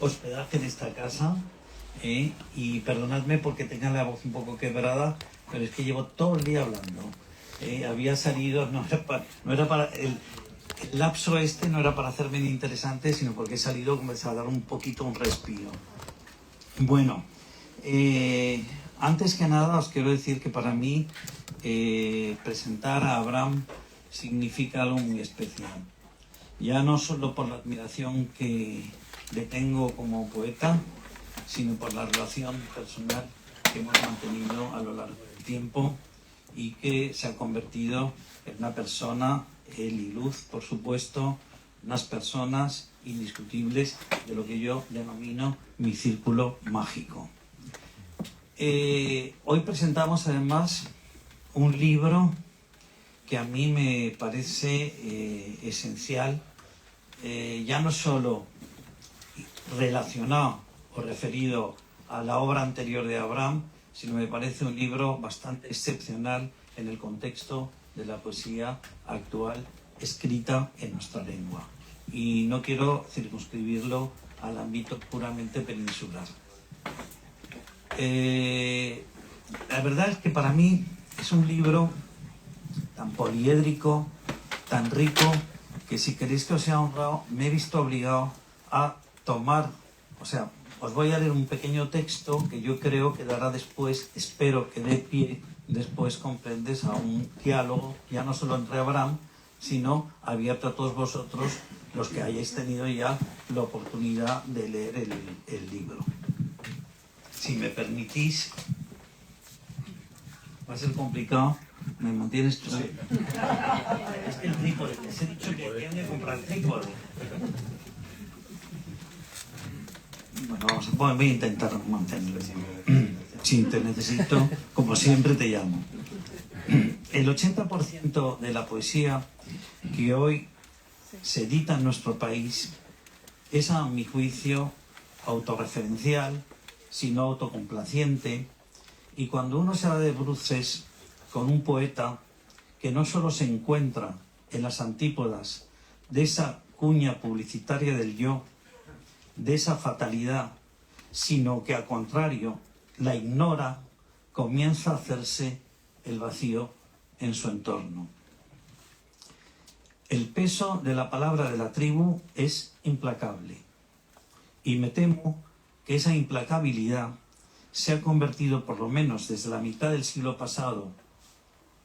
hospedaje en esta casa, y perdonadme porque tenga la voz un poco quebrada, pero es que llevo todo el día hablando. Había salido, no era para el lapso este no era para hacerme interesante, sino porque he salido como a dar un poquito un respiro. Bueno, antes que nada os quiero decir que para mí presentar a Abraham significa algo muy especial. Ya no solo por la admiración que le tengo como poeta, sino por la relación personal que hemos mantenido a lo largo del tiempo y que se ha convertido en una persona, él y Luz, por supuesto, unas personas indiscutibles de lo que yo denomino mi círculo mágico. Hoy presentamos además un libro que a mí me parece esencial, ya no solo relacionado o referido a la obra anterior de Abraham, sino me parece un libro bastante excepcional en el contexto de la poesía actual escrita en nuestra lengua. Y no quiero circunscribirlo al ámbito puramente peninsular. La verdad es que para mí es un libro tan poliédrico, tan rico, que si queréis que os sea honrado, me he visto obligado a tomar, os voy a leer un pequeño texto que yo creo que dará después, espero que dé pie, después comprendes, a un diálogo, ya no solo entre Abraham, sino abierto a todos vosotros, los que hayáis tenido ya la oportunidad de leer el libro. Si me permitís, va a ser complicado. ¿Me mantienes tú? Sí. Es que el trípode, les he dicho que tienen que comprar el trípode. Bueno, voy a intentar mantenerlo. Si te necesito, como siempre te llamo. El 80% de la poesía que hoy se edita en nuestro país es, a mi juicio, autorreferencial, sino autocomplaciente, y cuando uno se va de bruces con un poeta que no solo se encuentra en las antípodas de esa cuña publicitaria del yo, de esa fatalidad, sino que al contrario la ignora, comienza a hacerse el vacío en su entorno. El peso de la palabra de la tribu es implacable, y me temo que esa implacabilidad se ha convertido, por lo menos desde la mitad del siglo pasado,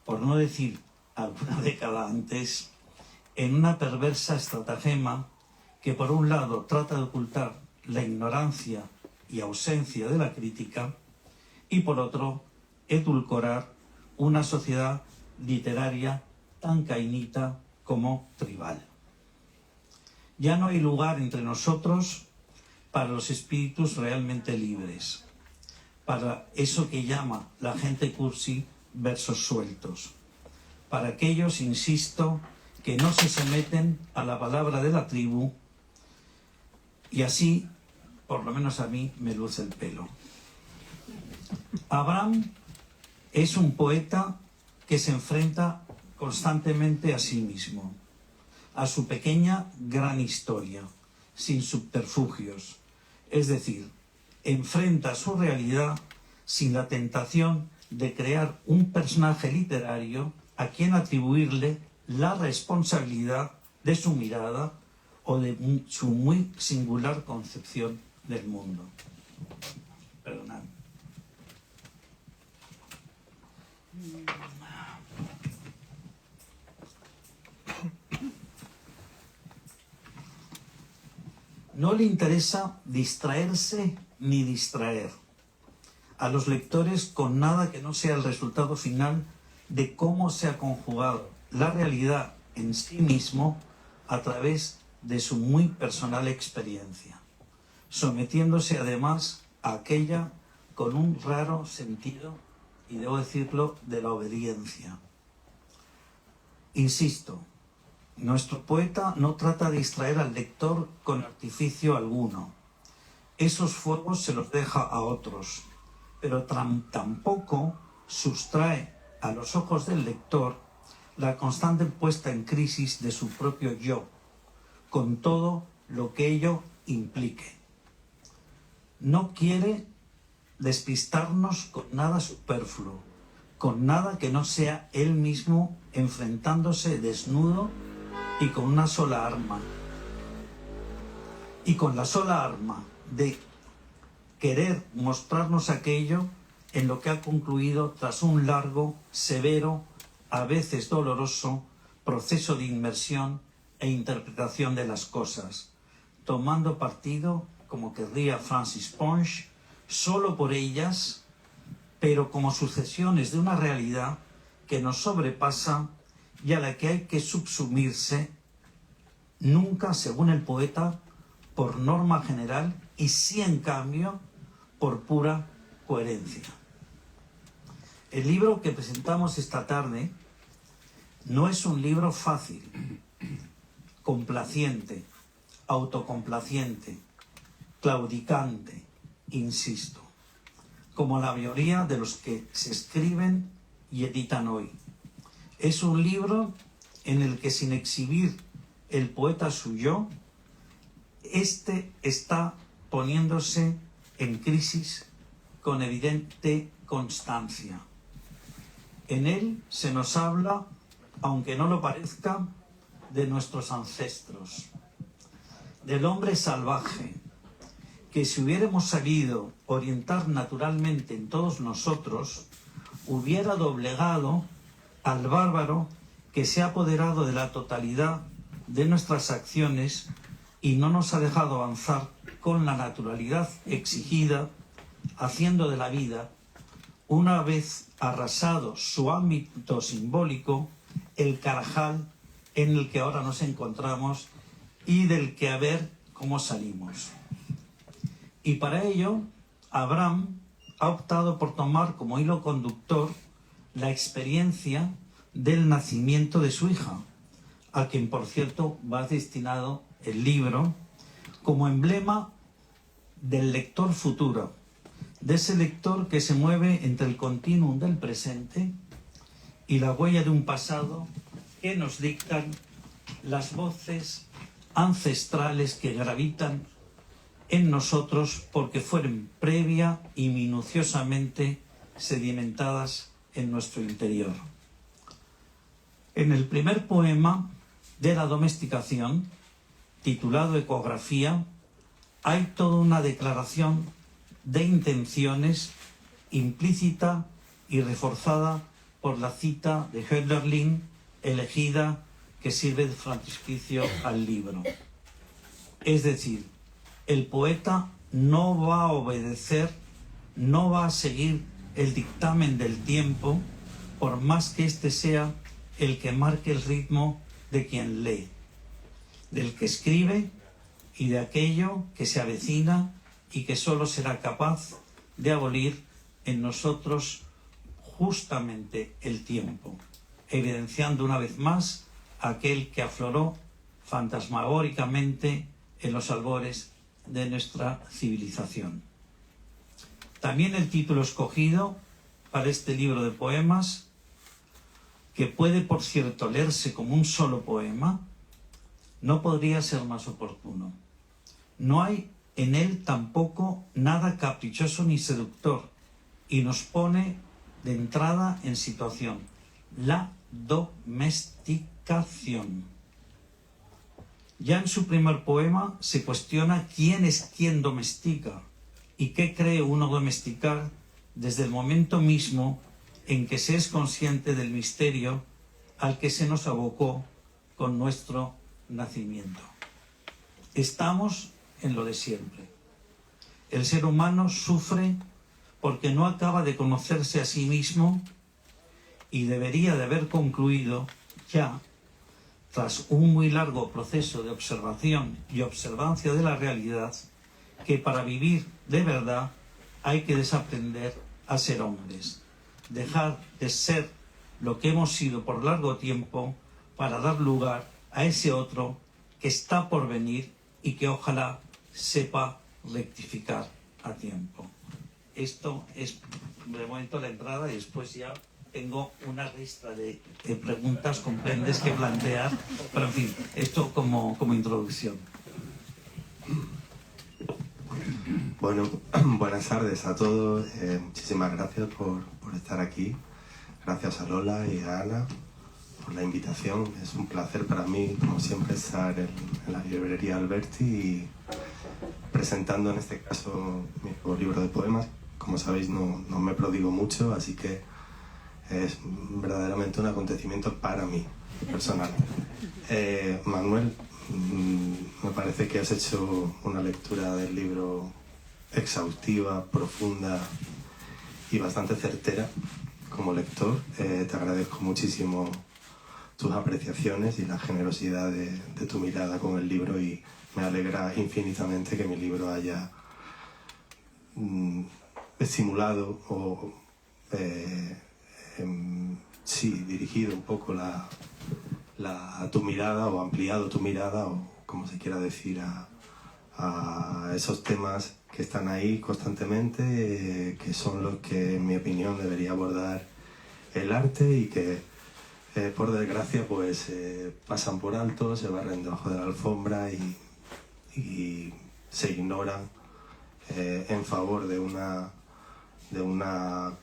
por no decir alguna década antes, en una perversa estratagema que por un lado trata de ocultar la ignorancia y ausencia de la crítica, y por otro edulcorar una sociedad literaria tan cainita como tribal. Ya no hay lugar entre nosotros para los espíritus realmente libres, para eso que llama la gente cursi versos sueltos, para aquellos, insisto, que no se someten a la palabra de la tribu, y así, por lo menos a mí, me luce el pelo. Abraham es un poeta que se enfrenta constantemente a sí mismo, a su pequeña gran historia, sin subterfugios, es decir, enfrenta su realidad sin la tentación de crear un personaje literario a quien atribuirle la responsabilidad de su mirada o de su muy singular concepción del mundo. Perdonad. No le interesa distraerse ni distraer a los lectores con nada que no sea el resultado final de cómo se ha conjugado la realidad en sí mismo a través de su muy personal experiencia, sometiéndose además a aquella con un raro sentido, y debo decirlo, de la obediencia. Insisto, nuestro poeta no trata de distraer al lector con artificio alguno. Esos fuegos se los deja a otros, pero tampoco sustrae a los ojos del lector la constante puesta en crisis de su propio yo, con todo lo que ello implique. no quiere despistarnos con nada superfluo, con nada que no sea él mismo enfrentándose desnudo y con una sola arma. Y con la sola arma de querer mostrarnos aquello en lo que ha concluido tras un largo, severo, a veces doloroso, proceso de inmersión e interpretación de las cosas, tomando partido, como querría Francis Ponge, solo por ellas, pero como sucesiones de una realidad que nos sobrepasa y a la que hay que subsumirse, nunca, según el poeta, por norma general, y sí, en cambio, por pura coherencia. El libro que presentamos esta tarde no es un libro fácil, complaciente, autocomplaciente, claudicante, insisto, como la mayoría de los que se escriben y editan hoy. Es un libro en el que, sin exhibir el poeta su yo, este está poniéndose en crisis con evidente constancia. En él se nos habla, aunque no lo parezca, de nuestros ancestros, del hombre salvaje, que si hubiéramos sabido orientar naturalmente en todos nosotros, hubiera doblegado al bárbaro que se ha apoderado de la totalidad de nuestras acciones y no nos ha dejado avanzar con la naturalidad exigida, haciendo de la vida, una vez arrasado su ámbito simbólico, el carajal en el que ahora nos encontramos y del que a ver cómo salimos. Y para ello, Abraham ha optado por tomar como hilo conductor la experiencia del nacimiento de su hija, a quien, por cierto, va destinado el libro, como emblema del lector futuro, de ese lector que se mueve entre el continuum del presente y la huella de un pasado que nos dictan las voces ancestrales que gravitan en nosotros porque fueron previa y minuciosamente sedimentadas en nuestro interior. En el primer poema de la domesticación, titulado Ecografía, hay toda una declaración de intenciones implícita y reforzada por la cita de Hölderlin, elegida, que sirve de frontispicio al libro. Es decir, el poeta no va a obedecer, no va a seguir el dictamen del tiempo, por más que éste sea el que marque el ritmo de quien lee, del que escribe y de aquello que se avecina y que solo será capaz de abolir en nosotros justamente el tiempo, evidenciando una vez más aquel que afloró fantasmagóricamente en los albores de nuestra civilización. También el título escogido para este libro de poemas, que puede, por cierto, leerse como un solo poema, no podría ser más oportuno. No hay en él tampoco nada caprichoso ni seductor, y nos pone de entrada en situación: la domesticación. Ya en su primer poema se cuestiona quién es quien domestica y qué cree uno domesticar desde el momento mismo en que se es consciente del misterio al que se nos abocó con nuestro nacimiento. Estamos en lo de siempre. El ser humano sufre porque no acaba de conocerse a sí mismo y debería de haber concluido ya, tras un muy largo proceso de observación y observancia de la realidad, que para vivir de verdad hay que desaprender a ser hombres, dejar de ser lo que hemos sido por largo tiempo para dar lugar a ese otro que está por venir y que ojalá sepa rectificar a tiempo. Esto es de momento la entrada y después ya tengo una lista de preguntas, comprendes, que plantear, pero en fin, esto como introducción. Bueno, buenas tardes a todos. Muchísimas gracias por estar aquí. Gracias a Lola y a Ana por la invitación. Es un placer para mí, como siempre, estar en la librería Alberti y presentando en este caso mi nuevo libro de poemas. Como sabéis, no me prodigo mucho, así que es verdaderamente un acontecimiento para mí, personal. Manuel, me parece que has hecho una lectura del libro exhaustiva, profunda y bastante certera como lector. Te agradezco muchísimo tus apreciaciones y la generosidad de tu mirada con el libro, y me alegra infinitamente que mi libro haya estimulado o sí, dirigido un poco tu mirada, o ampliado tu mirada, o como se quiera decir, a esos temas que están ahí constantemente, que son los que, en mi opinión, debería abordar el arte, y que por desgracia pues pasan por alto, se barren debajo de la alfombra y se ignoran en favor de una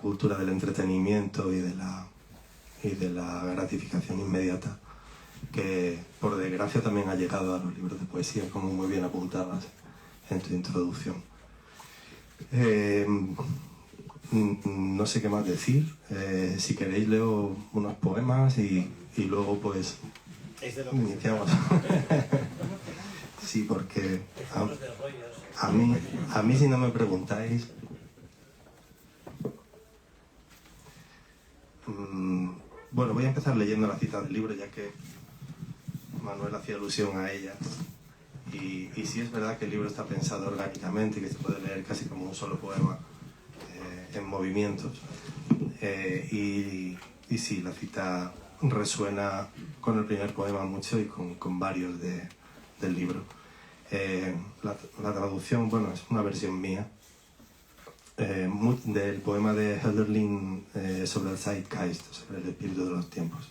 cultura del entretenimiento y de la gratificación inmediata, que por desgracia también ha llegado a los libros de poesía, como muy bien apuntabas en tu introducción. No sé qué más decir. Si queréis leo unos poemas y luego pues iniciamos. Sí, porque a mí si no me preguntáis, bueno, voy a empezar leyendo la cita del libro, ya que Manuel hacía alusión a ella. Y sí es verdad que el libro está pensado orgánicamente y que se puede leer casi como un solo poema en movimientos. Y sí, la cita resuena con el primer poema mucho y con varios del libro. La traducción, bueno, es una versión mía del poema de Hölderlin sobre el Zeitgeist, sobre el espíritu de los tiempos.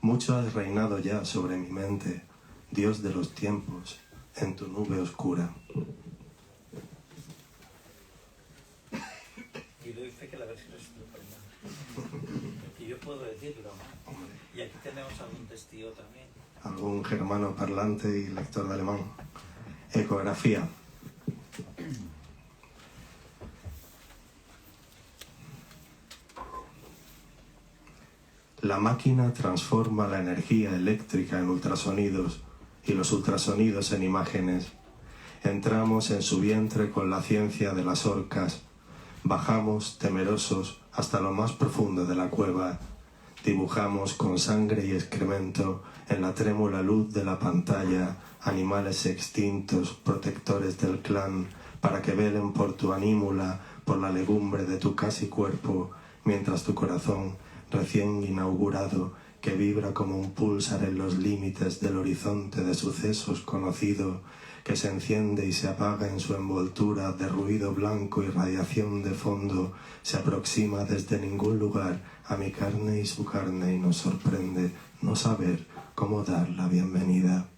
Mucho has reinado ya sobre mi mente, Dios de los tiempos, en tu nube oscura. Y lo dice que la versión es estupenda. Y yo puedo decirlo. Y aquí tenemos algún testigo también. Algún germano parlante y lector de alemán. Ecografía. La máquina transforma la energía eléctrica en ultrasonidos y los ultrasonidos en imágenes. Entramos en su vientre con la ciencia de las orcas. Bajamos temerosos hasta lo más profundo de la cueva. Dibujamos con sangre y excremento en la trémula luz de la pantalla animales extintos, protectores del clan, para que velen por tu anímula, por la legumbre de tu casi cuerpo, mientras tu corazón, recién inaugurado, que vibra como un púlsar en los límites del horizonte de sucesos conocido, que se enciende y se apaga en su envoltura de ruido blanco y radiación de fondo, se aproxima desde ningún lugar a mi carne y su carne, y nos sorprende no saber cómo dar la bienvenida.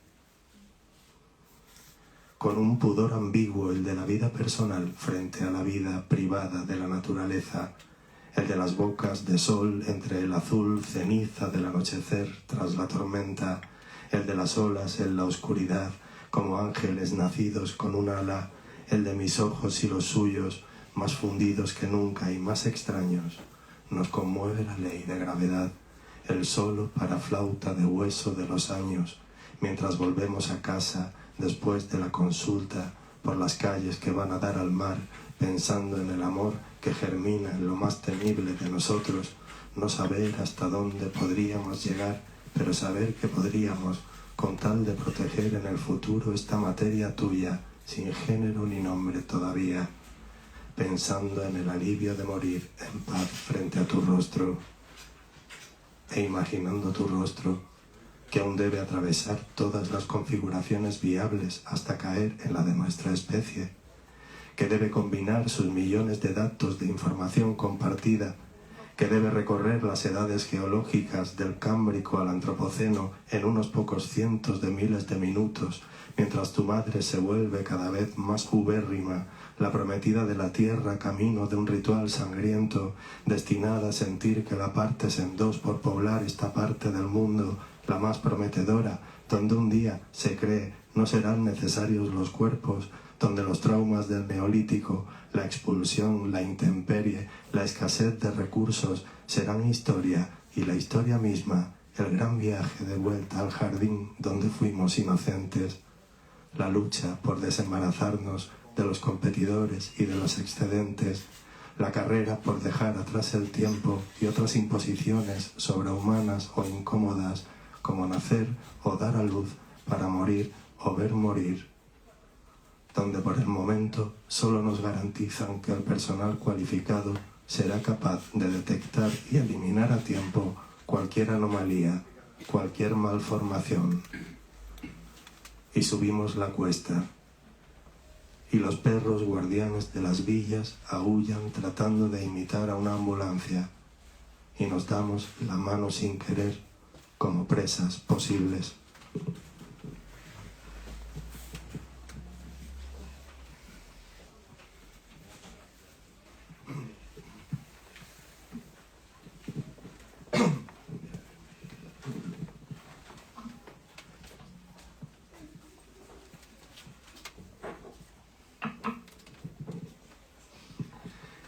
Con un pudor ambiguo, el de la vida personal frente a la vida privada de la naturaleza, el de las bocas de sol entre el azul ceniza del anochecer tras la tormenta, el de las olas en la oscuridad como ángeles nacidos con un ala, el de mis ojos y los suyos, más fundidos que nunca y más extraños. Nos conmueve la ley de gravedad, el solo para flauta de hueso de los años, mientras volvemos a casa después de la consulta por las calles que van a dar al mar, pensando en el amor que germina en lo más temible de nosotros, no saber hasta dónde podríamos llegar, pero saber que podríamos, con tal de proteger en el futuro esta materia tuya, sin género ni nombre todavía, pensando en el alivio de morir en paz frente a tu rostro, e imaginando tu rostro, que aún debe atravesar todas las configuraciones viables hasta caer en la de nuestra especie, que debe combinar sus millones de datos de información compartida, que debe recorrer las edades geológicas del Cámbrico al Antropoceno en unos pocos cientos de miles de minutos, mientras tu madre se vuelve cada vez más ubérrima, la prometida de la tierra, camino de un ritual sangriento, destinada a sentir que la partes en dos por poblar esta parte del mundo, la más prometedora, donde un día, se cree, no serán necesarios los cuerpos, donde los traumas del neolítico, la expulsión, la intemperie, la escasez de recursos serán historia, y la historia misma, el gran viaje de vuelta al jardín donde fuimos inocentes, la lucha por desembarazarnos de los competidores y de los excedentes, la carrera por dejar atrás el tiempo y otras imposiciones sobrehumanas o incómodas, como nacer o dar a luz para morir o ver morir, donde por el momento solo nos garantizan que el personal cualificado será capaz de detectar y eliminar a tiempo cualquier anomalía, cualquier malformación. Y subimos la cuesta, y los perros guardianes de las villas aúllan tratando de imitar a una ambulancia, y nos damos la mano sin querer como presas posibles.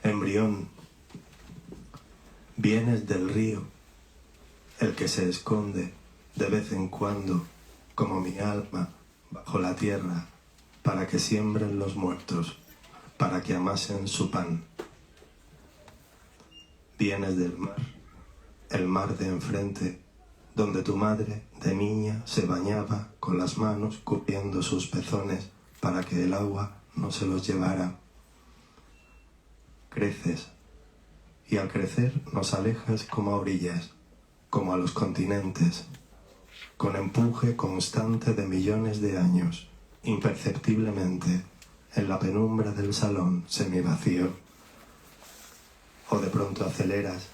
Embrión, vienes del río, el que se esconde de vez en cuando, como mi alma, bajo la tierra, para que siembren los muertos, para que amasen su pan. Vienes del mar, el mar de enfrente, donde tu madre, de niña, se bañaba con las manos cubriendo sus pezones para que el agua no se los llevara. Creces, y al crecer nos alejas como a orillas, como a los continentes, con empuje constante de millones de años, imperceptiblemente, en la penumbra del salón semivacío. O de pronto aceleras,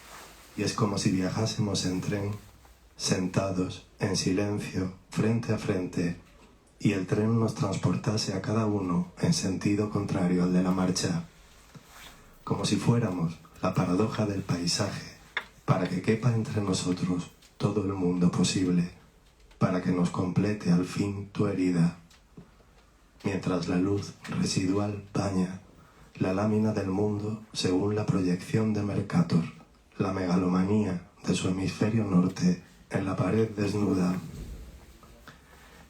y es como si viajásemos en tren, sentados, en silencio, frente a frente, y el tren nos transportase a cada uno en sentido contrario al de la marcha, como si fuéramos la paradoja del paisaje, para que quepa entre nosotros todo el mundo posible, para que nos complete al fin tu herida, mientras la luz residual baña la lámina del mundo según la proyección de Mercator, la megalomanía de su hemisferio norte en la pared desnuda,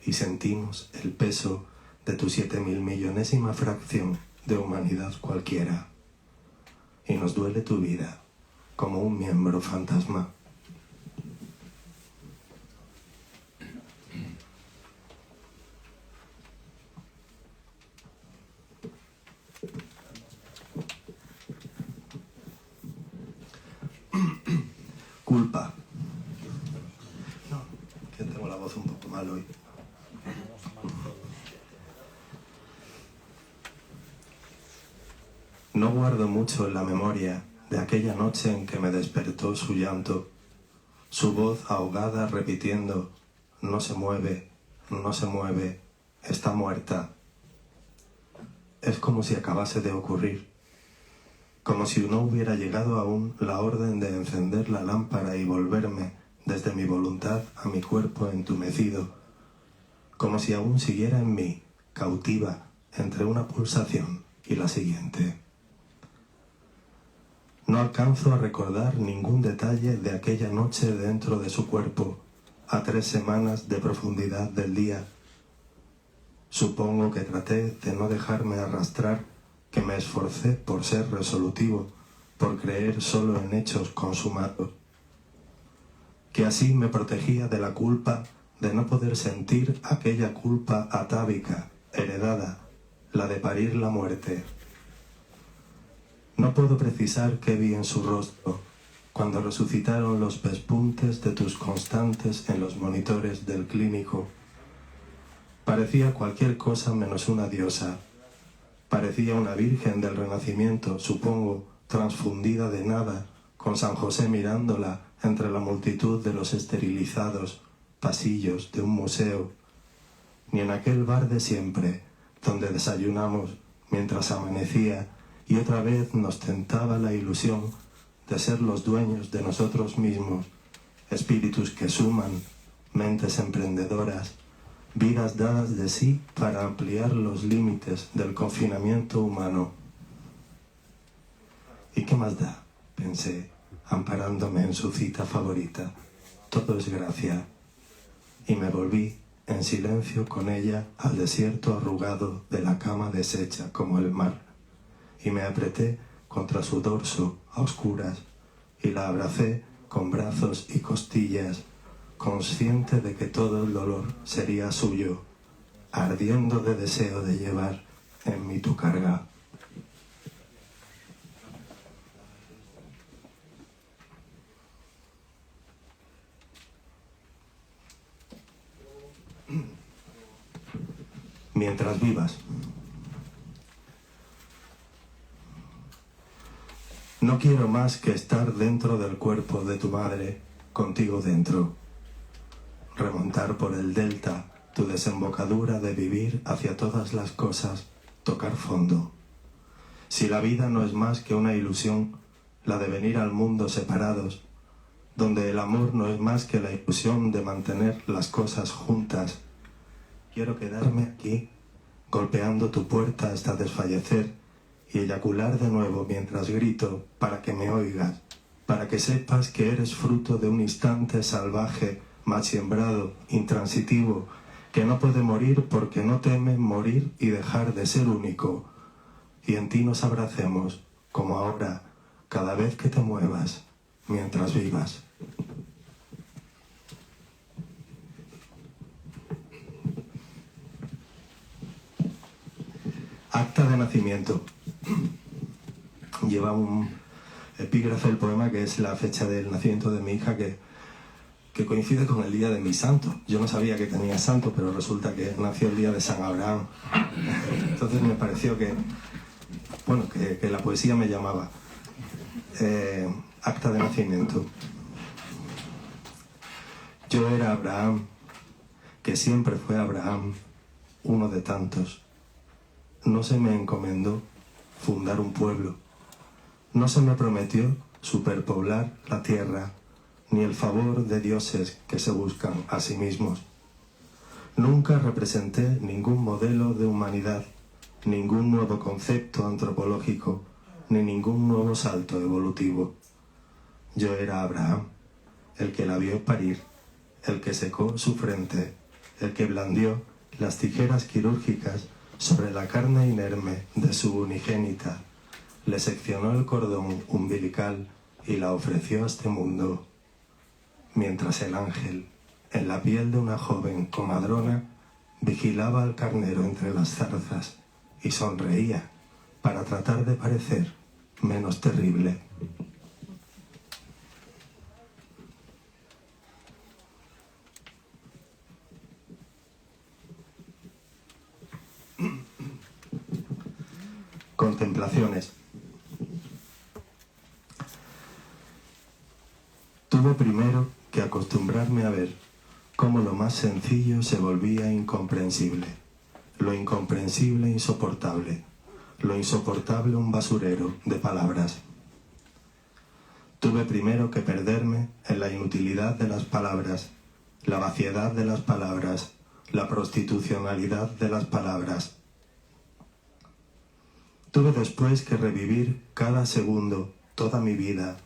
y sentimos el peso de tu 7.000.000.000ésima fracción de humanidad cualquiera, y nos duele tu vida como un miembro fantasma. Culpa. No, que tengo la voz un poco mal hoy. No guardo mucho en la memoria de aquella noche en que me despertó su llanto, su voz ahogada repitiendo: no se mueve, no se mueve, está muerta. Es como si acabase de ocurrir, como si no hubiera llegado aún la orden de encender la lámpara y volverme desde mi voluntad a mi cuerpo entumecido, como si aún siguiera en mí, cautiva, entre una pulsación y la siguiente. No alcanzo a recordar ningún detalle de aquella noche dentro de su cuerpo, a 3 semanas de profundidad del día. Supongo que traté de no dejarme arrastrar, que me esforcé por ser resolutivo, por creer solo en hechos consumados, que así me protegía de la culpa de no poder sentir aquella culpa atávica, heredada, la de parir la muerte. No puedo precisar qué vi en su rostro cuando resucitaron los pespuntes de tus constantes en los monitores del clínico. Parecía cualquier cosa menos una diosa. Parecía una virgen del Renacimiento, supongo, transfundida de nada, con San José mirándola entre la multitud de los esterilizados pasillos de un museo. ni en aquel bar de siempre, donde desayunamos mientras amanecía y otra vez nos tentaba la ilusión de ser los dueños de nosotros mismos, espíritus que suman, mentes emprendedoras, vidas dadas de sí para ampliar los límites del confinamiento humano. ¿Y qué más da?, pensé, amparándome en su cita favorita. Todo es gracia. Y me volví en silencio con ella al desierto arrugado de la cama deshecha como el mar. Y me apreté contra su dorso a oscuras y la abracé con brazos y costillas, consciente de que todo el dolor sería suyo, ardiendo de deseo de llevar en mí tu carga. Mientras vivas. No quiero más que estar dentro del cuerpo de tu madre, contigo dentro. Remontar por el delta tu desembocadura de vivir hacia todas las cosas, tocar fondo. Si la vida no es más que una ilusión, la de venir al mundo separados, donde el amor no es más que la ilusión de mantener las cosas juntas, quiero quedarme aquí, golpeando tu puerta hasta desfallecer y eyacular de nuevo mientras grito para que me oigas, para que sepas que eres fruto de un instante salvaje, mal sembrado, intransitivo, que no puede morir porque no teme morir y dejar de ser único. Y en ti nos abracemos, como ahora, cada vez que te muevas, mientras vivas. Acta de nacimiento. Lleva un epígrafe el poema que es la fecha del nacimiento de mi hija que coincide con el día de mi santo. Yo no sabía que tenía santo, pero resulta que nació el día de San Abraham. Entonces me pareció que la poesía me llamaba. Acta de nacimiento. Yo era Abraham, que siempre fue Abraham, uno de tantos. No se me encomendó fundar un pueblo. No se me prometió superpoblar la tierra, ni el favor de dioses que se buscan a sí mismos. Nunca representé ningún modelo de humanidad, ningún nuevo concepto antropológico, ni ningún nuevo salto evolutivo. Yo era Abraham, el que la vio parir, el que secó su frente, el que blandió las tijeras quirúrgicas sobre la carne inerme de su unigénita, le seccionó el cordón umbilical y la ofreció a este mundo, mientras el ángel, en la piel de una joven comadrona, vigilaba al carnero entre las zarzas y sonreía para tratar de parecer menos terrible. Contemplaciones. Tuve primero que acostumbrarme a ver cómo lo más sencillo se volvía incomprensible, lo incomprensible insoportable, lo insoportable un basurero de palabras. Tuve primero que perderme en la inutilidad de las palabras, la vaciedad de las palabras, la prostitucionalidad de las palabras. Tuve después que revivir cada segundo, toda mi vida,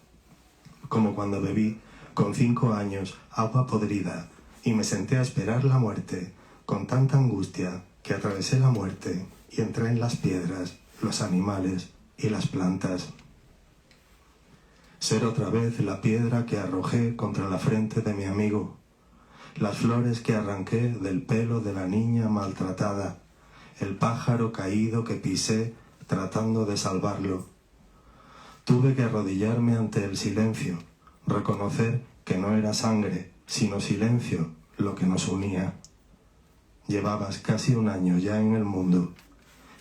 como cuando bebí, con 5 años, agua podrida, y me senté a esperar la muerte, con tanta angustia que atravesé la muerte y entré en las piedras, los animales y las plantas. Ser otra vez la piedra que arrojé contra la frente de mi amigo, las flores que arranqué del pelo de la niña maltratada, el pájaro caído que pisé tratando de salvarlo. Tuve que arrodillarme ante el silencio, reconocer que no era sangre, sino silencio, lo que nos unía. Llevabas casi 1 año ya en el mundo,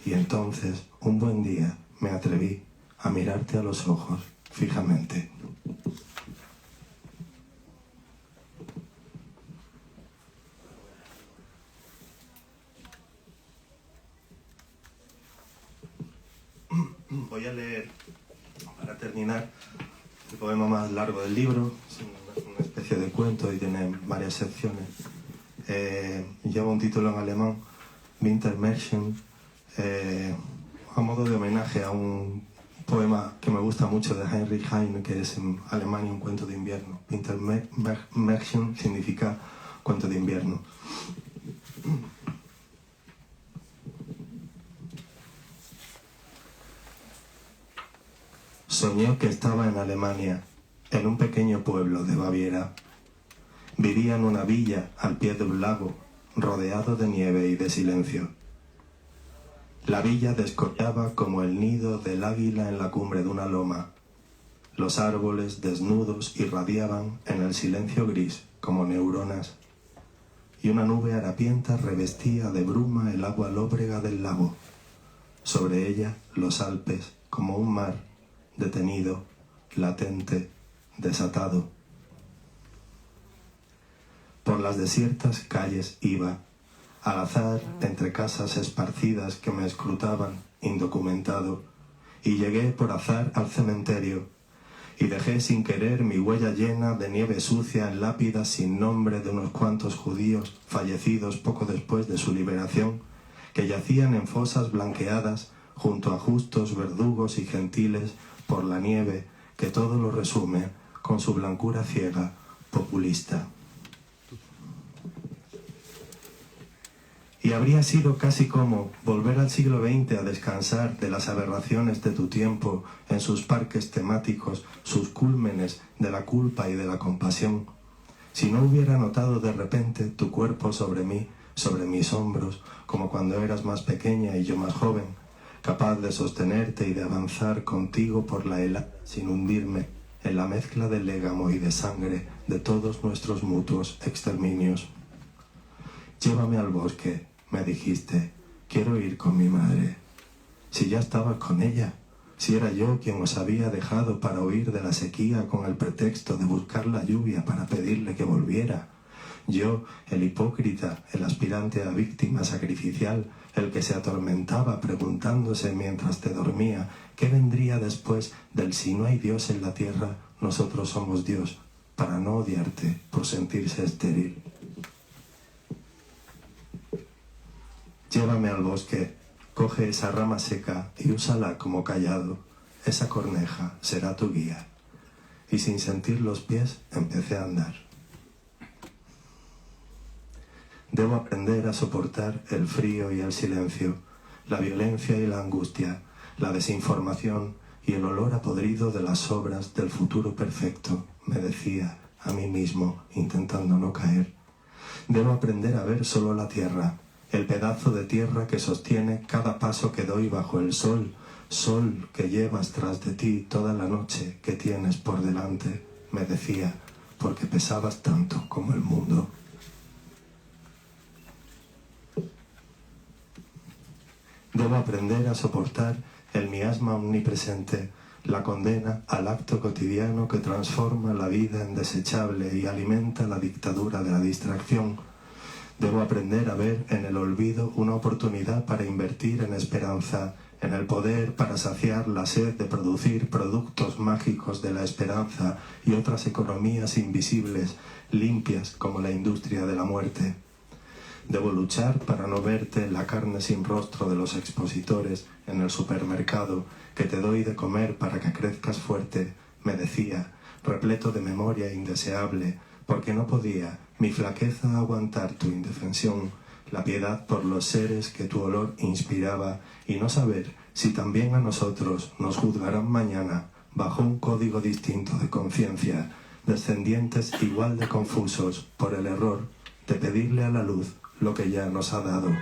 y entonces, un buen día, me atreví a mirarte a los ojos fijamente. Voy a leer, para terminar, el poema más largo del libro. Es una especie de cuento y tiene varias secciones. Lleva un título en alemán, Wintermärchen, a modo de homenaje a un poema que me gusta mucho de Heinrich Heine, que es en Alemania un cuento de invierno. Wintermärchen significa cuento de invierno. Soñé que estaba en Alemania, en un pequeño pueblo de Baviera. Vivía en una villa al pie de un lago, rodeado de nieve y de silencio. La villa descollaba como el nido del águila en la cumbre de una loma. Los árboles, desnudos, irradiaban en el silencio gris como neuronas. Y una nube harapienta revestía de bruma el agua lóbrega del lago. Sobre ella, los Alpes, como un mar, detenido, latente, desatado. Por las desiertas calles iba, al azar, entre casas esparcidas que me escrutaban, indocumentado, y llegué por azar al cementerio, y dejé sin querer mi huella llena de nieve sucia en lápidas sin nombre de unos cuantos judíos fallecidos poco después de su liberación, que yacían en fosas blanqueadas junto a justos verdugos y gentiles por la nieve que todo lo resume con su blancura ciega, populista. Y habría sido casi como volver al siglo XX a descansar de las aberraciones de tu tiempo en sus parques temáticos, sus cúlmenes de la culpa y de la compasión, si no hubiera notado de repente tu cuerpo sobre mí, sobre mis hombros, como cuando eras más pequeña y yo más joven, capaz de sostenerte y de avanzar contigo por la helada sin hundirme en la mezcla de légamo y de sangre de todos nuestros mutuos exterminios. Llévame al bosque, me dijiste, quiero ir con mi madre. Si ya estabas con ella, si era yo quien os había dejado para huir de la sequía con el pretexto de buscar la lluvia para pedirle que volviera. Yo, el hipócrita, el aspirante a víctima sacrificial, el que se atormentaba preguntándose mientras te dormía, ¿qué vendría después del si no hay Dios en la tierra, nosotros somos Dios, para no odiarte por sentirse estéril? Llévame al bosque, coge esa rama seca y úsala como callado, esa corneja será tu guía. Y sin sentir los pies, empecé a andar. Debo aprender a soportar el frío y el silencio, la violencia y la angustia, la desinformación y el olor a podrido de las obras del futuro perfecto, me decía a mí mismo, intentando no caer. Debo aprender a ver solo la tierra, el pedazo de tierra que sostiene cada paso que doy bajo el sol, sol que llevas tras de ti toda la noche que tienes por delante, me decía, porque pesabas tanto como el mundo. Debo aprender a soportar el miasma omnipresente, la condena al acto cotidiano que transforma la vida en desechable y alimenta la dictadura de la distracción. Debo aprender a ver en el olvido una oportunidad para invertir en esperanza, en el poder para saciar la sed de producir productos mágicos de la esperanza y otras economías invisibles, limpias como la industria de la muerte. Debo luchar para no verte la carne sin rostro de los expositores en el supermercado que te doy de comer para que crezcas fuerte, me decía, repleto de memoria indeseable, porque no podía mi flaqueza aguantar tu indefensión, la piedad por los seres que tu olor inspiraba y no saber si también a nosotros nos juzgarán mañana bajo un código distinto de conciencia, descendientes igual de confusos por el error de pedirle a la luz lo que ya nos ha dado.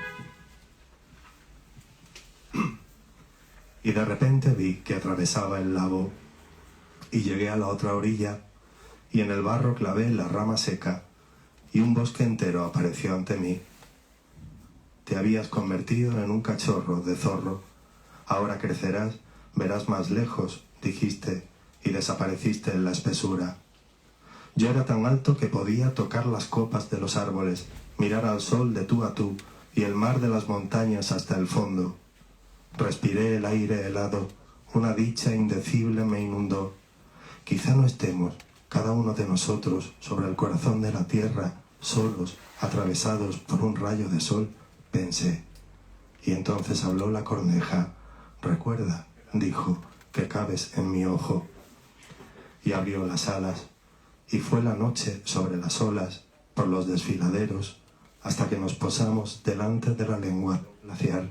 Y de repente vi que atravesaba el lago y llegué a la otra orilla y en el barro clavé la rama seca y un bosque entero apareció ante mí. Te habías convertido en un cachorro de zorro. Ahora crecerás, verás más lejos, dijiste, y desapareciste en la espesura. Yo era tan alto que podía tocar las copas de los árboles, mirar al sol de tú a tú y el mar de las montañas hasta el fondo. Respiré el aire helado, una dicha indecible me inundó. Quizá no estemos, cada uno de nosotros, sobre el corazón de la tierra, solos, atravesados por un rayo de sol, pensé. Y entonces habló la corneja. Recuerda, dijo, que cabes en mi ojo. Y abrió las alas, y fue la noche sobre las olas, por los desfiladeros, hasta que nos posamos delante de la lengua glacial,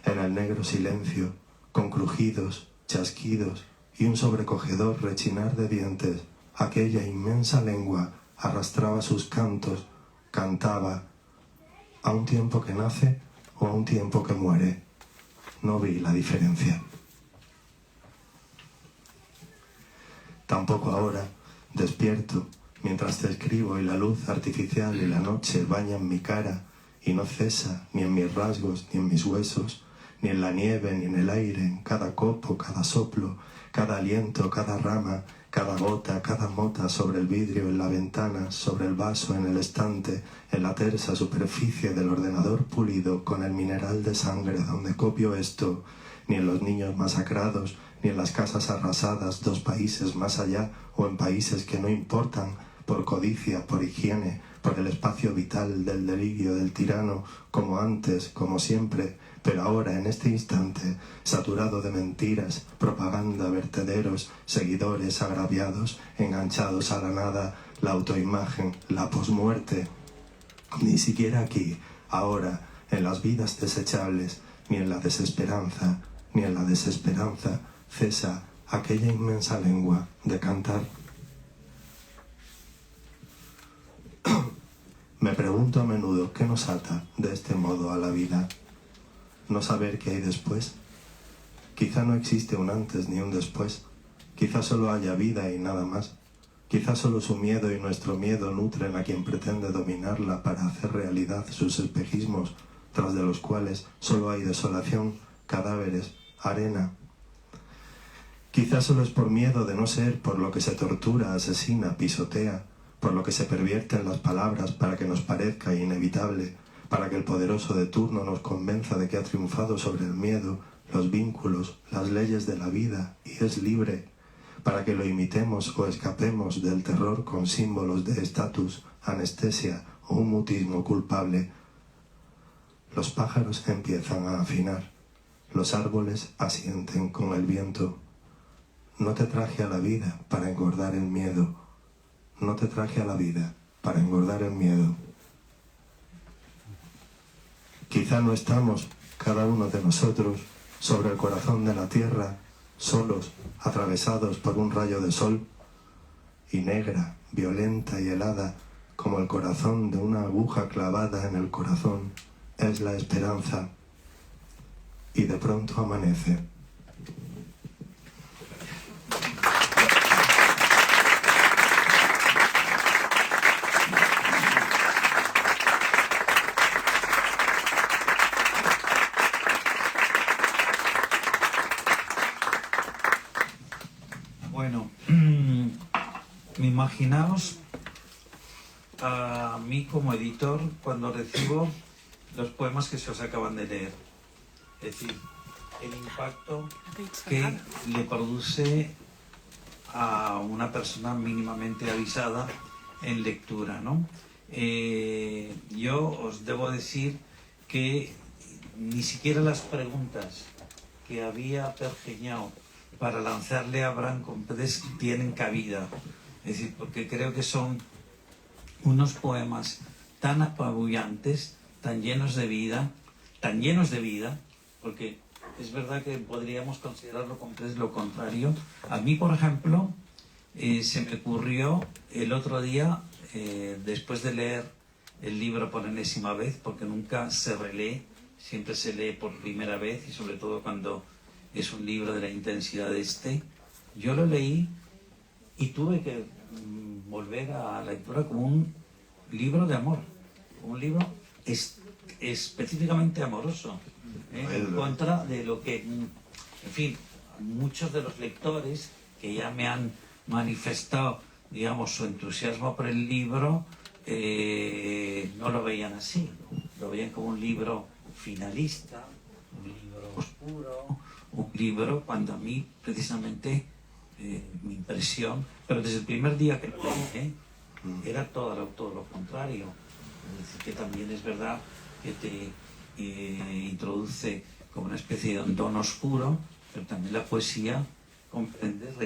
en el negro silencio, con crujidos, chasquidos y un sobrecogedor rechinar de dientes. Aquella inmensa lengua arrastraba sus cantos, cantaba, a un tiempo que nace o a un tiempo que muere. No vi la diferencia. Tampoco ahora, despierto, mientras te escribo y la luz artificial y la noche bañan mi cara y no cesa ni en mis rasgos ni en mis huesos, ni en la nieve ni en el aire, en cada copo, cada soplo, cada aliento, cada rama, cada gota, cada mota sobre el vidrio, en la ventana, sobre el vaso, en el estante, en la tersa superficie del ordenador pulido con el mineral de sangre donde copio esto, ni en los niños masacrados, ni en las casas arrasadas 2 países más allá o en países que no importan por codicia, por higiene, por el espacio vital del delirio del tirano, como antes, como siempre, pero ahora, en este instante, saturado de mentiras, propaganda, vertederos, seguidores agraviados, enganchados a la nada, la autoimagen, la posmuerte. Ni siquiera aquí, ahora, en las vidas desechables, ni en la desesperanza, ni en la desesperanza, cesa aquella inmensa lengua de cantar. Me pregunto a menudo qué nos ata de este modo a la vida. No saber qué hay después. Quizá no existe un antes ni un después. Quizá solo haya vida y nada más. Quizá solo su miedo y nuestro miedo nutren a quien pretende dominarla para hacer realidad sus espejismos, tras de los cuales solo hay desolación, cadáveres, arena. Quizá solo es por miedo de no ser por lo que se tortura, asesina, pisotea, por lo que se pervierten las palabras para que nos parezca inevitable, para que el poderoso de turno nos convenza de que ha triunfado sobre el miedo, los vínculos, las leyes de la vida y es libre, para que lo imitemos o escapemos del terror con símbolos de estatus, anestesia o un mutismo culpable. Los pájaros empiezan a afinar, los árboles asienten con el viento. No te traje a la vida para engordar el miedo. No te traje a la vida para engordar el miedo. Quizá no estamos, cada uno de nosotros, sobre el corazón de la tierra, solos, atravesados por un rayo de sol, y negra, violenta y helada, como el corazón de una aguja clavada en el corazón, es la esperanza. Y de pronto amanece. Bueno, imaginaos a mí como editor cuando recibo los poemas que se os acaban de leer. Es decir, el impacto que le produce a una persona mínimamente avisada en lectura, ¿no? Yo os debo decir que ni siquiera las preguntas que había pergeñado para lanzarle a Abraham Comptés tienen cabida. Es decir, porque creo que son unos poemas tan apabullantes, tan llenos de vida, porque es verdad que podríamos considerarlo Comptés lo contrario. A mí, por ejemplo, se me ocurrió el otro día, después de leer el libro por enésima vez, porque nunca se relee, siempre se lee por primera vez, y sobre todo cuando es un libro de la intensidad de este, yo lo leí y tuve que volver a la lectura como un libro de amor, un libro específicamente amoroso, en contra de lo que, en fin, muchos de los lectores que ya me han manifestado, digamos, su entusiasmo por el libro, no lo veían así, lo veían como un libro finalista, un libro oscuro, un libro cuando a mí precisamente mi impresión, pero desde el primer día que lo leí, era todo lo contrario. Es decir, que también es verdad que te introduce como una especie de hondón oscuro, pero también la poesía comprendes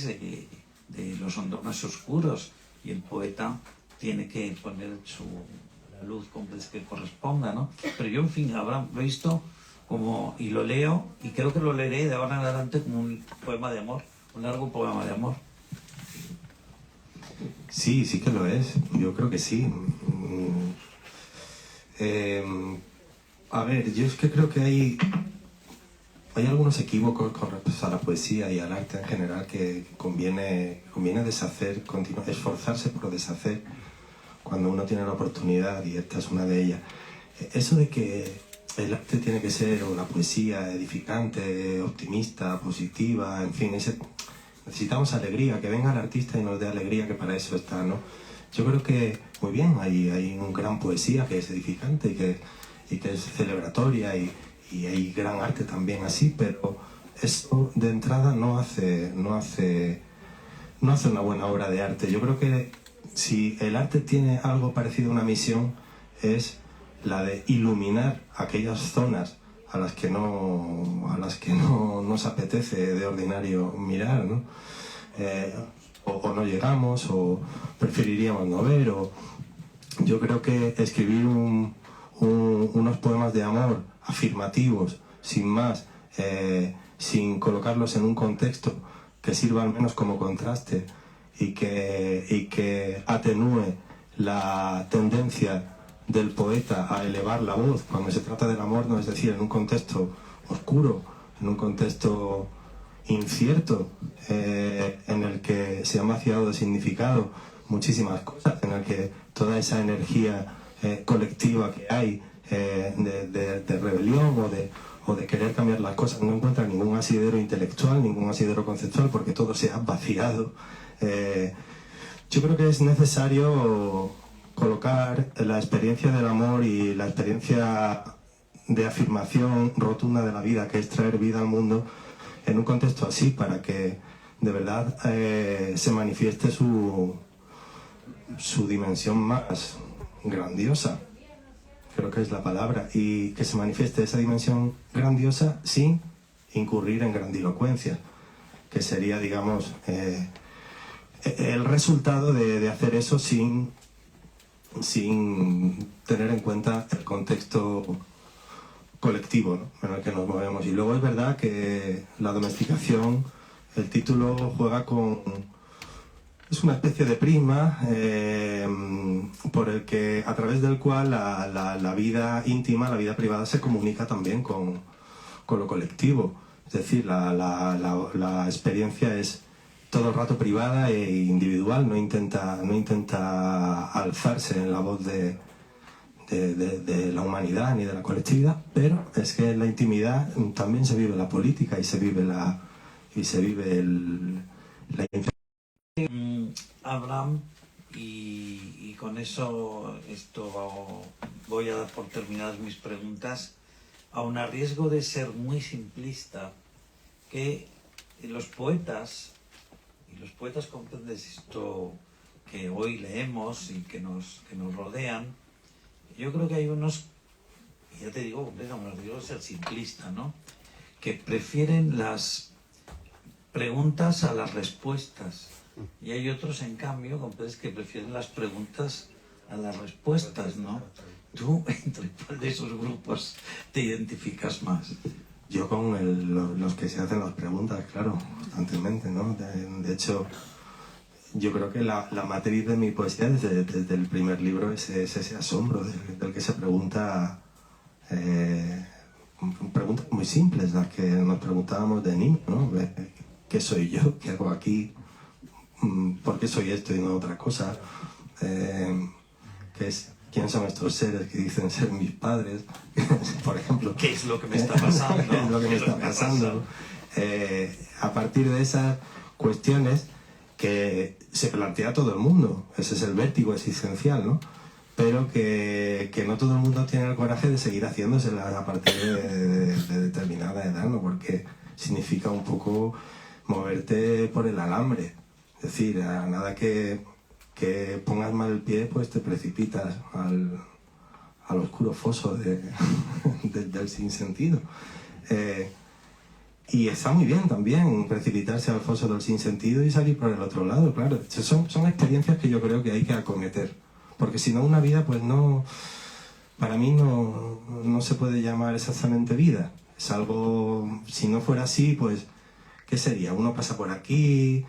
de los hondones oscuros, y el poeta tiene que poner la luz que corresponda, ¿no? Pero yo, en fin, habrá visto como, y lo leo, y creo que lo leeré de ahora en adelante como un poema de amor, un largo poema de amor. Sí, sí que lo es. Yo creo que sí. A ver, yo es que creo que hay algunos equívocos con respecto a la poesía y al arte en general que conviene deshacer, esforzarse por deshacer cuando uno tiene la oportunidad, y esta es una de ellas. Eso de que el arte tiene que ser, o la poesía, edificante, optimista, positiva, en fin, necesitamos alegría, que venga el artista y nos dé alegría, que para eso está, ¿no? Yo creo que, muy bien, hay una gran poesía que es edificante y que es celebratoria, y hay gran arte también así, pero eso de entrada no hace una buena obra de arte. Yo creo que si el arte tiene algo parecido a una misión, es la de iluminar aquellas zonas a las que no nos apetece de ordinario mirar, ¿no? O no llegamos, o preferiríamos no ver, o yo creo que escribir unos poemas de amor afirmativos, sin más, sin colocarlos en un contexto que sirva al menos como contraste y que atenúe la tendencia del poeta a elevar la voz cuando se trata del amor, no, es decir, en un contexto oscuro, en un contexto incierto, en el que se han vaciado de significado muchísimas cosas, en el que toda esa energía colectiva que hay de rebelión o de querer cambiar las cosas no encuentra ningún asidero intelectual, ningún asidero conceptual, porque todo se ha vaciado. Yo creo que es necesario colocar la experiencia del amor y la experiencia de afirmación rotunda de la vida, que es traer vida al mundo, en un contexto así, para que de verdad se manifieste su dimensión más grandiosa, creo que es la palabra, y que se manifieste esa dimensión grandiosa sin incurrir en grandilocuencia, que sería, digamos, el resultado de hacer eso sin tener en cuenta el contexto colectivo, ¿no?, en el que nos movemos. Y luego es verdad que la domesticación, el título juega con... es una especie de prisma a través del cual la vida íntima, la vida privada se comunica también con lo colectivo. Es decir, la experiencia es todo el rato privada e individual, no intenta alzarse en la voz de la humanidad ni de la colectividad, pero es que en la intimidad también se vive la política y se vive la Abraham, y con eso voy a dar por terminadas mis preguntas, aun a riesgo de ser muy simplista, que los poetas comprenden esto que hoy leemos y que nos rodean. Yo creo que hay unos, y ya te digo, no digo ser simplista, ¿no?, que prefieren las preguntas a las respuestas, y hay otros, en cambio, que prefieren las preguntas a las respuestas, ¿no? ¿Tú entre cuál de esos grupos te identificas más? Yo con los que se hacen las preguntas, claro, constantemente, ¿no? De hecho, yo creo que la matriz de mi poesía desde el primer libro es ese asombro del que se pregunta, preguntas muy simples, las que nos preguntábamos de niño, ¿no? ¿Qué soy yo? ¿Qué hago aquí? ¿Por qué soy esto y no otra cosa? ¿Quiénes son estos seres que dicen ser mis padres? Por ejemplo. ¿Qué es lo que me está pasando? ¿Qué es lo que me está pasando? A partir de esas cuestiones que se plantea todo el mundo, ese es el vértigo existencial, ¿no? pero que no todo el mundo tiene el coraje de seguir haciéndoselas a partir de determinada edad, ¿no? Porque significa un poco moverte por el alambre. Es decir, a nada que pongas mal el pie, pues te precipitas al oscuro foso del sinsentido. Y está muy bien también precipitarse al foso del sinsentido y salir por el otro lado, claro. Son experiencias que yo creo que hay que acometer. Porque si no, una vida, pues no... Para mí no se puede llamar exactamente vida. Es algo... Si no fuera así, pues... ¿Qué sería? Uno pasa por aquí,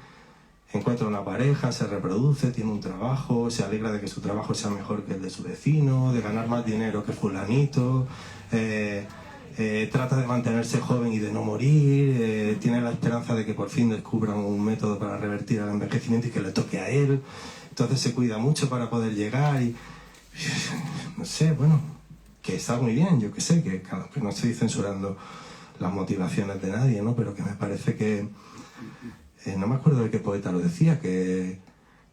encuentra una pareja, se reproduce, tiene un trabajo, se alegra de que su trabajo sea mejor que el de su vecino, de ganar más dinero que fulanito... trata de mantenerse joven y de no morir, tiene la esperanza de que por fin descubran un método para revertir el envejecimiento y que le toque a él, entonces se cuida mucho para poder llegar y no sé, bueno, que está muy bien, yo que sé, que no estoy censurando las motivaciones de nadie, ¿no? Pero que me parece que, no me acuerdo de qué poeta lo decía, que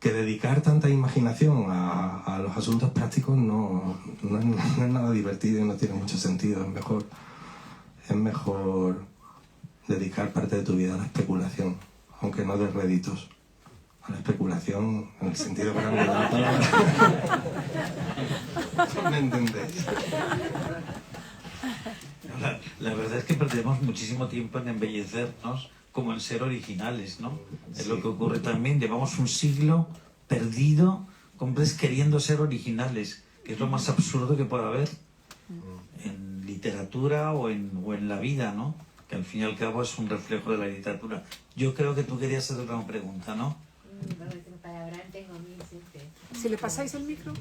dedicar tanta imaginación a los asuntos prácticos no es nada divertido y no tiene mucho sentido. Es mejor dedicar parte de tu vida a la especulación, aunque no de réditos. A la especulación en el sentido grande de la palabra. ¿Me entendéis? La verdad es que perdemos muchísimo tiempo en embellecernos como en ser originales, ¿no? Sí. Es lo que ocurre también. Llevamos un siglo perdido, hombres queriendo ser originales, que es lo más absurdo que puede haber en literatura o en la vida, ¿no? Que al fin y al cabo es un reflejo de la literatura. Yo creo que tú querías hacer una pregunta, ¿no? Para Abraham tengo 1007. Si le pasáis el micro.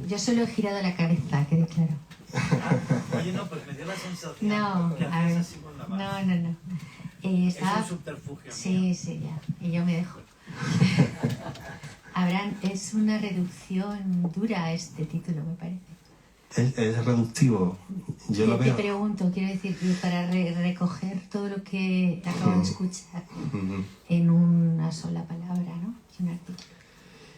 Yo solo he girado la cabeza, quede claro. Oye, no, pues me dio la sensación no, que haces así con la mano. No. Es un subterfugio. Sí, ya. Y yo me dejo. Abraham, es una reducción dura este título, me parece. Es reductivo. Yo lo veo. Te pregunto, quiero decir, para recoger todo lo que acabo de escuchar en una sola palabra, ¿no? Y un artículo.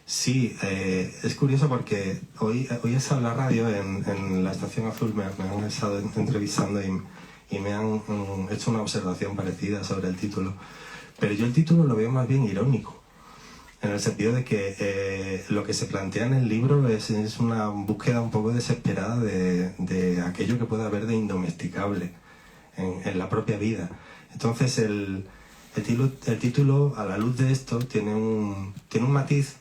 Sí, es curioso porque hoy he estado en la radio, en la Estación Azul, me han estado entrevistando y me han hecho una observación parecida sobre el título. Pero yo el título lo veo más bien irónico, en el sentido de que lo que se plantea en el libro es una búsqueda un poco desesperada de aquello que puede haber de indomesticable en la propia vida. Entonces el título, a la luz de esto, tiene un matiz,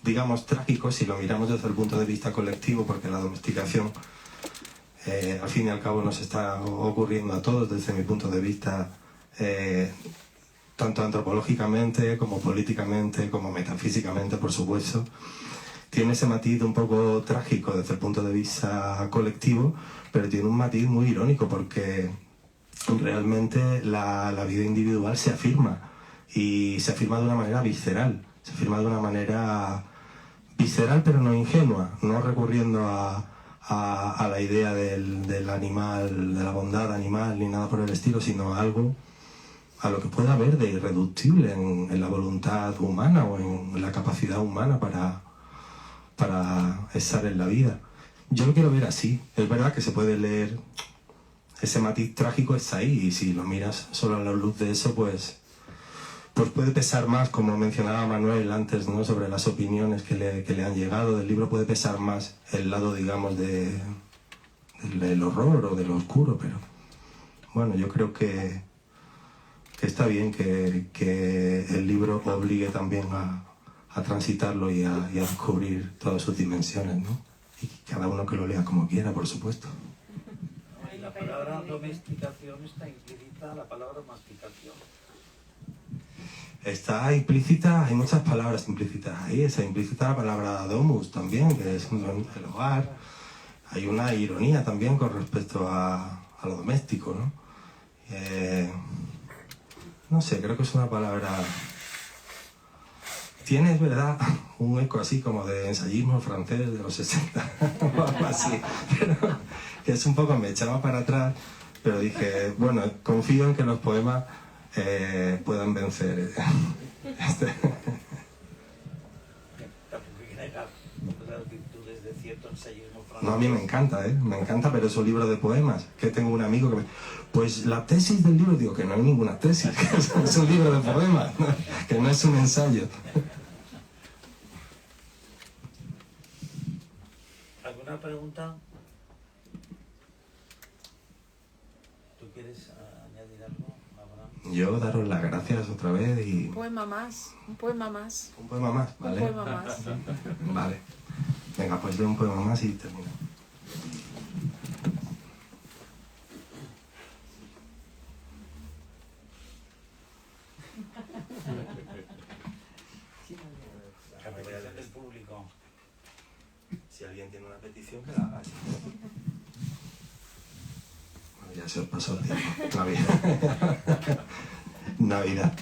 digamos, trágico si lo miramos desde el punto de vista colectivo, porque la domesticación al fin y al cabo nos está ocurriendo a todos desde mi punto de vista, tanto antropológicamente como políticamente como metafísicamente, por supuesto. Tiene ese matiz un poco trágico desde el punto de vista colectivo, pero tiene un matiz muy irónico porque realmente la vida individual se afirma, y se afirma de una manera visceral, se afirma de una manera visceral pero no ingenua, no recurriendo a la idea del animal, de la bondad animal ni nada por el estilo, sino algo a lo que pueda haber de irreductible en la voluntad humana o en la capacidad humana para estar en la vida. Yo lo quiero ver así. Es verdad que se puede leer, ese matiz trágico está ahí, y si lo miras solo a la luz de eso, pues puede pesar más, como mencionaba Manuel antes, ¿no? Sobre las opiniones que le han llegado del libro, puede pesar más el lado, digamos, del horror o de lo oscuro, pero bueno, yo creo que está bien que el libro obligue también a transitarlo y a descubrir todas sus dimensiones, ¿no? Y cada uno que lo lea como quiera, por supuesto. En la palabra domesticación está implícita la palabra masticación. Está implícita, hay muchas palabras implícitas ahí, está implícita la palabra domus también, que es el hogar. Hay una ironía también con respecto a lo doméstico, ¿no? No sé, creo que es una palabra... Tiene, es verdad, un eco así como de ensayismo francés de los 60 o algo así, pero es un poco, me echaba para atrás, pero dije, bueno, confío en que los poemas puedan vencer No, a mí me encanta, me encanta, pero es un libro de poemas, que tengo un amigo que me... Pues la tesis del libro, digo que no hay ninguna tesis, que es un libro de poemas, ¿no? Que no es un ensayo. ¿Alguna pregunta? ¿Tú quieres añadir algo, Abraham? Yo daros las gracias otra vez y... Un poema más, un poema más. Un poema más, ¿vale? Un poema más. Vale. Venga, pues leo un poema más y termino. Capacidad del público. Si alguien tiene una petición, que la haga. Bueno, ya se os pasó el tiempo. Navidad. Navidad.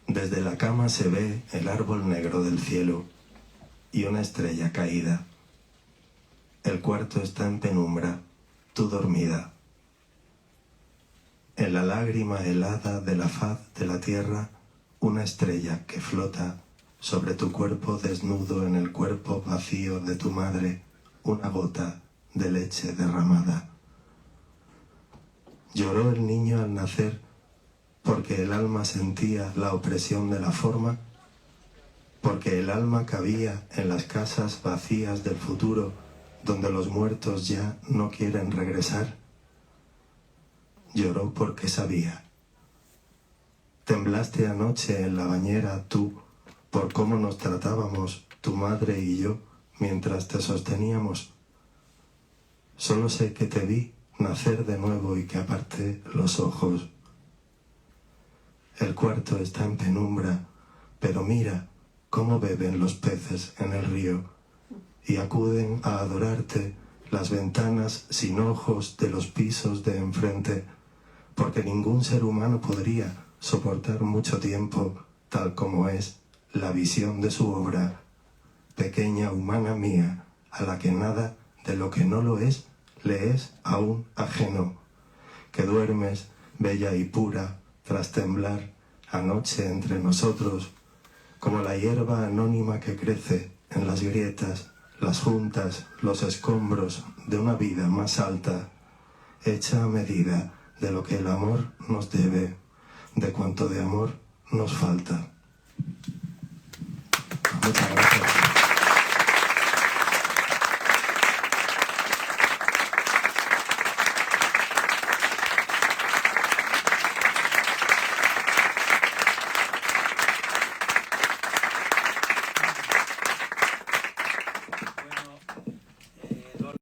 Desde la cama se ve el árbol negro del cielo y una estrella caída. El cuarto está en penumbra, tú dormida. En la lágrima helada de la faz de la tierra, una estrella que flota sobre tu cuerpo desnudo en el cuerpo vacío de tu madre, una gota de leche derramada. Lloró el niño al nacer porque el alma sentía la opresión de la forma, porque el alma cabía en las casas vacías del futuro donde los muertos ya no quieren regresar. Lloró porque sabía. Temblaste anoche en la bañera tú por cómo nos tratábamos tu madre y yo mientras te sosteníamos. Solo sé que te vi nacer de nuevo y que aparté los ojos. El cuarto está en penumbra, pero mira cómo beben los peces en el río y acuden a adorarte las ventanas sin ojos de los pisos de enfrente, porque ningún ser humano podría soportar mucho tiempo tal como es la visión de su obra, pequeña humana mía, a la que nada de lo que no lo es le es aún ajeno, que duermes bella y pura tras temblar anoche entre nosotros, como la hierba anónima que crece en las grietas, las juntas, los escombros de una vida más alta, hecha a medida de lo que el amor nos debe, de cuanto de amor nos falta. Muchas gracias.